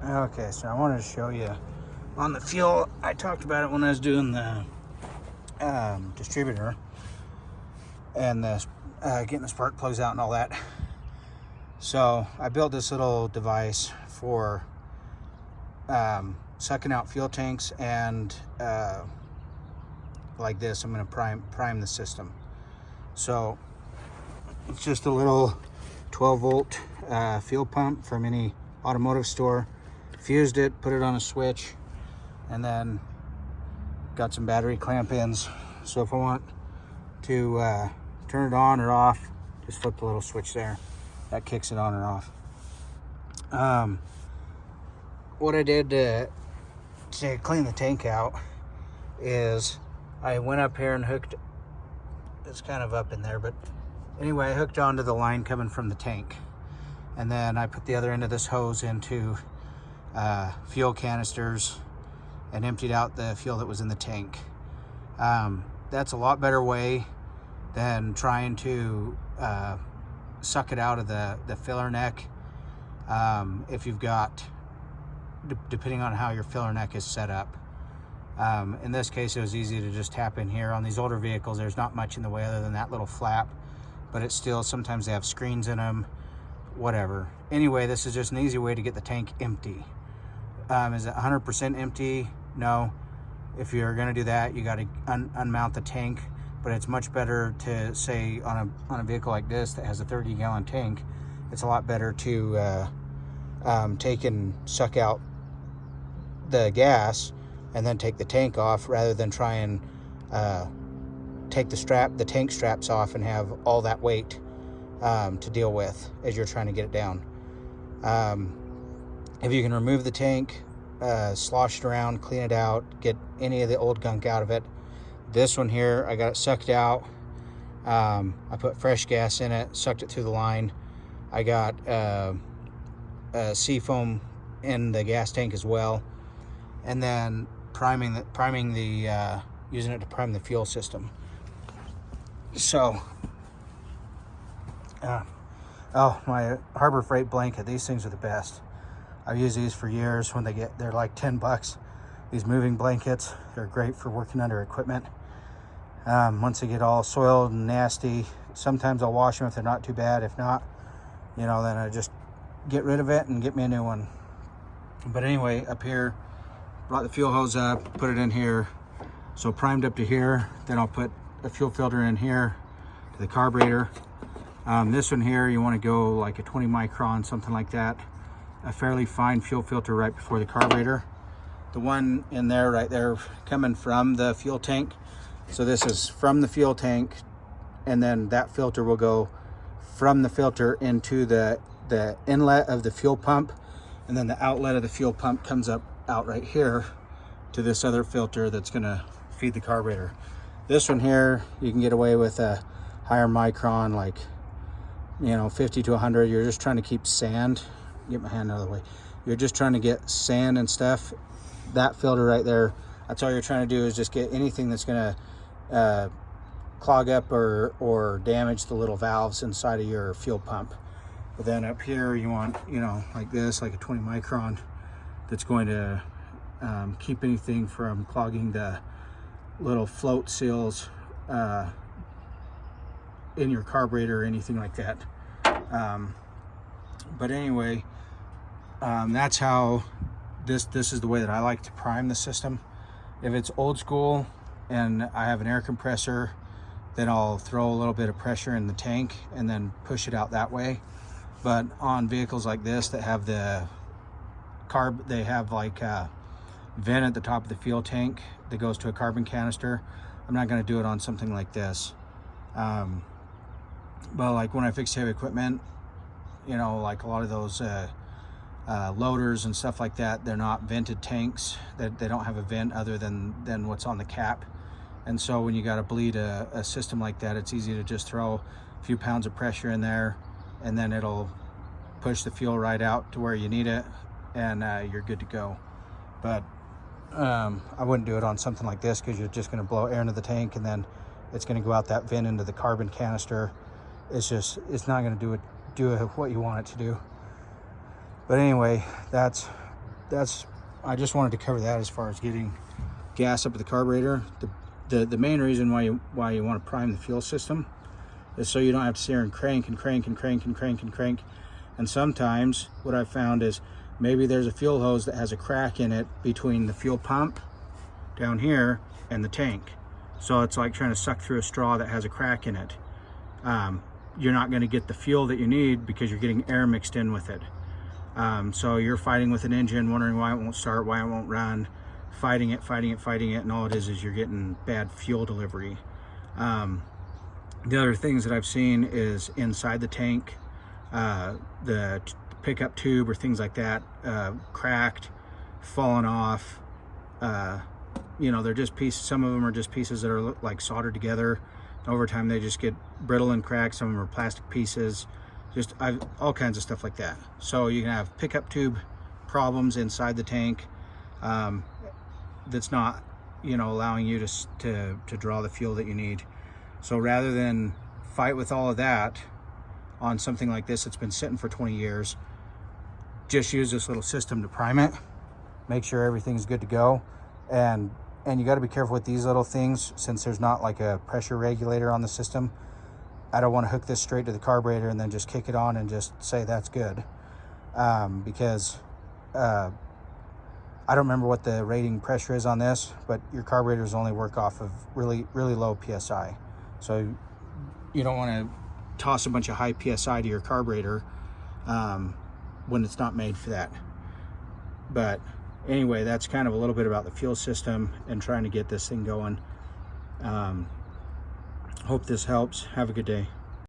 Okay, so I wanted to show you on the fuel. I talked about it when I was doing the distributor and the getting the spark plugs out and all that. So I built this little device for sucking out fuel tanks, and like this, I'm going to prime the system. So it's just a little 12 volt fuel pump from any automotive store. Fused it, put it on a switch, and then got some battery clamp ins. So if I want to turn it on or off, just flip the little switch there. That kicks it on or off. What I did to clean the tank out is I went up here and hooked, it's kind of up in there, but anyway, I hooked onto the line coming from the tank. And then I put the other end of this hose into fuel canisters and emptied out the fuel that was in the tank. That's a lot better way than trying to suck it out of the filler neck. If you've got, depending on how your filler neck is set up. In this case, it was easy to just tap in here. On these older vehicles, there's not much in the way other than that little flap, but it's still, sometimes they have screens in them, whatever. Anyway, this is just an easy way to get the tank empty. Is it 100% empty? No. If you're gonna do that, you gotta unmount the tank, but it's much better to say on a vehicle like this that has a 30-gallon tank, it's a lot better to take and suck out the gas and then take the tank off, rather than try and take the tank straps off and have all that weight to deal with as you're trying to get it down. If you can remove the tank, slosh it around, clean it out, get any of the old gunk out of it. This one here, I got it sucked out. I put fresh gas in it, sucked it through the line. I got seafoam in the gas tank as well, and then using it to prime the fuel system. So, oh, my Harbor Freight blanket. These things are the best. I've used these for years. When they're like 10 bucks. These moving blankets, they're great for working under equipment. Once they get all soiled and nasty, sometimes I'll wash them if they're not too bad. If not, then I just get rid of it and get me a new one. But anyway, up here, brought the fuel hose up, put it in here. So primed up to here. Then I'll put a fuel filter in here to the carburetor. This one here, you want to go like a 20 micron, something like that. A fairly fine fuel filter right before the carburetor. The one in there, right there, coming from the fuel tank. So this is from the fuel tank, and then that filter will go from the filter into the inlet of the fuel pump, and then the outlet of the fuel pump comes up out right here to this other filter that's gonna feed the carburetor. This one here, you can get away with a higher micron, like 50 to 100. You're just trying to keep sand. Get my hand out of the way. You're just trying to get sand and stuff. That filter right there, that's all you're trying to do, is just get anything that's gonna clog up or damage the little valves inside of your fuel pump. But then up here, you want, like this, like a 20 micron, that's going to keep anything from clogging the little float seals in your carburetor or anything like that. But anyway, that's how this is the way that I like to prime the system. If it's old school and I have an air compressor, then I'll throw a little bit of pressure in the tank and then push it out that way. But on vehicles like this that have they have like a vent at the top of the fuel tank that goes to a carbon canister. I'm not going to do it on something like this. But like when I fix heavy equipment, like a lot of those loaders and stuff like that, they're not vented tanks. They don't have a vent other than what's on the cap. And so when you got to bleed a system like that, it's easy to just throw a few pounds of pressure in there, and then it'll push the fuel right out to where you need it, and you're good to go. But I wouldn't do it on something like this, because you're just going to blow air into the tank, and then it's going to go out that vent into the carbon canister. It's not going to do what you want it to do. But anyway, that's I just wanted to cover that as far as getting gas up at the carburetor. The main reason why you want to prime the fuel system is so you don't have to sit here and crank and crank and crank and crank and crank. And sometimes what I've found is maybe there's a fuel hose that has a crack in it between the fuel pump down here and the tank. So it's like trying to suck through a straw that has a crack in it. You're not going to get the fuel that you need because you're getting air mixed in with it. So you're fighting with an engine, wondering why it won't start, why it won't run, fighting it, and all it is you're getting bad fuel delivery. The other things that I've seen is inside the tank, the pickup tube or things like that, cracked, fallen off. You know, they're just pieces. Some of them are just pieces that are like soldered together. Over time, they just get brittle and cracked. Some of them are plastic pieces. Just all kinds of stuff like that. So you can have pickup tube problems inside the tank. That's not, you know, allowing you to draw the fuel that you need. So rather than fight with all of that on something like this that's been sitting for 20 years, just use this little system to prime it, make sure everything's good to go. And you got to be careful with these little things, since there's not like a pressure regulator on the system. I don't want to hook this straight to the carburetor and then just kick it on and just say that's good, because I don't remember what the rating pressure is on this, but your carburetors only work off of really low PSI. So you don't want to toss a bunch of high PSI to your carburetor when it's not made for that. But anyway, that's kind of a little bit about the fuel system and trying to get this thing going. Hope this helps. Have a good day.